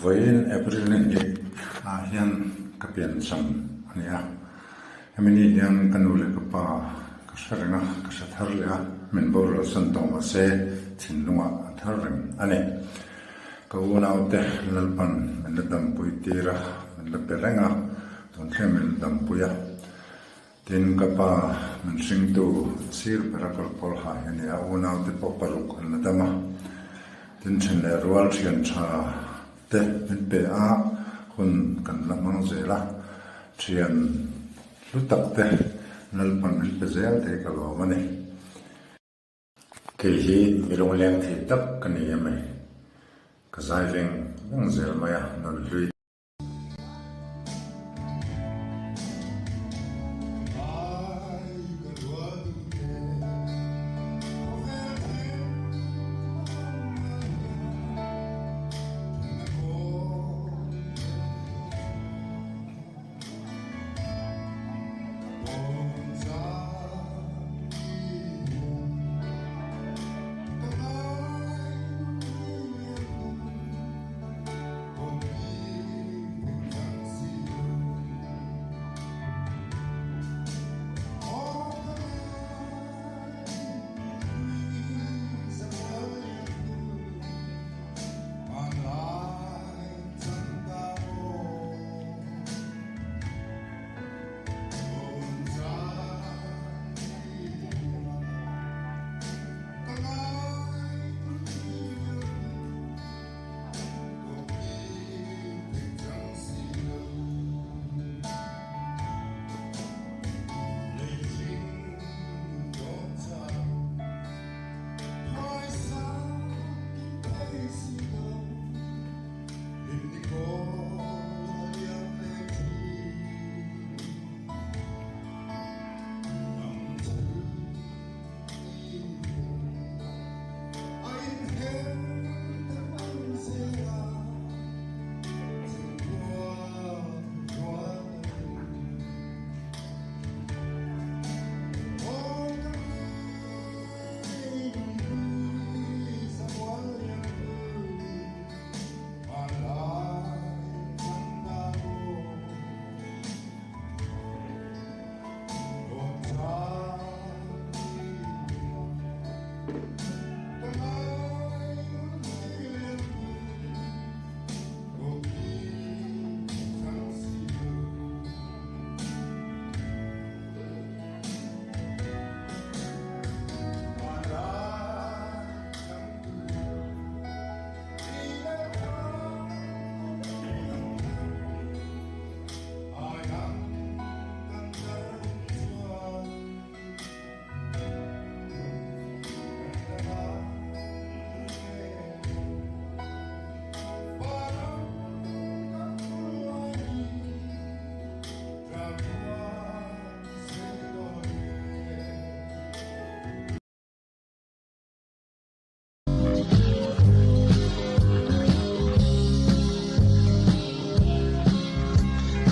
Với April ni hian kapian sam ania hemini hian kanule kapa kasaranga kasatharlia men bolo santoma se thinlunga tharrem ani kaunautte lalpan menadam puitira menlaperenga ton khemel dampuya tin kapa mensingtu sir perakal polha yani aunautte popaluk nadama tin chenne rual chian cha te pe a hun kan lamang zela chian lutak te nalpan pe zel te kalo mani ke hi mirong leng thi tak kani yame ka zai veng nang zel maya nal lui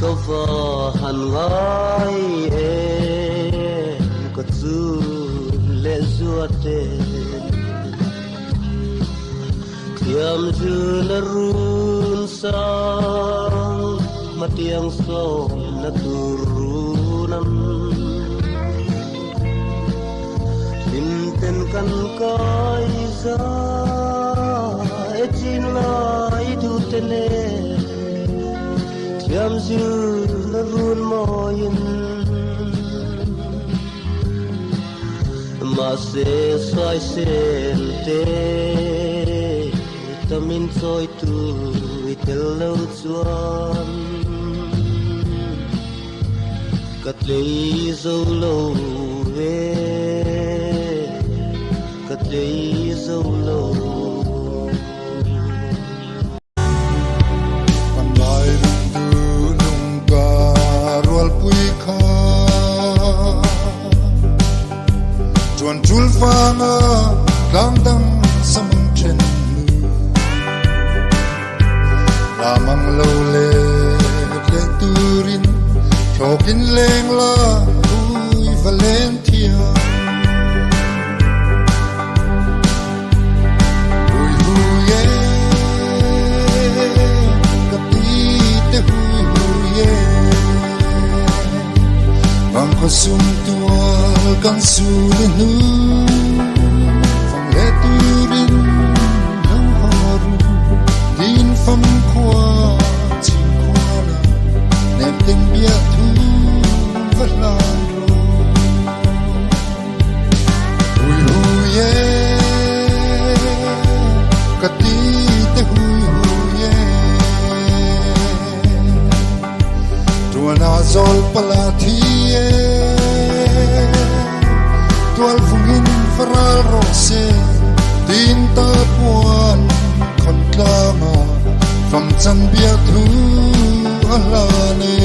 có vợ hằn ngói em có du lệ ruột tên tiêm dư là run sang mà tiếng sông là tu runam tin tên căn coi ra echin lai tu tên tiêm dư là run moyen mà sẽ xoay sen te tamin soi tu tel lâu chuan cắt lấy dâu lâu về cắt lấy dâu lâu chul vanga lang dang sam chen la mang lo le turin chokin leng la ui valentia ui hu ye sum tua kan su le nu phong le tu rin nang haru din fam kwa chin kwa la nem tem bia tu vala ro hui hui ye kati te hui hui ye tuana zol palathie tual fungin faral rose tin ta puan khon klama from chan bia thu alane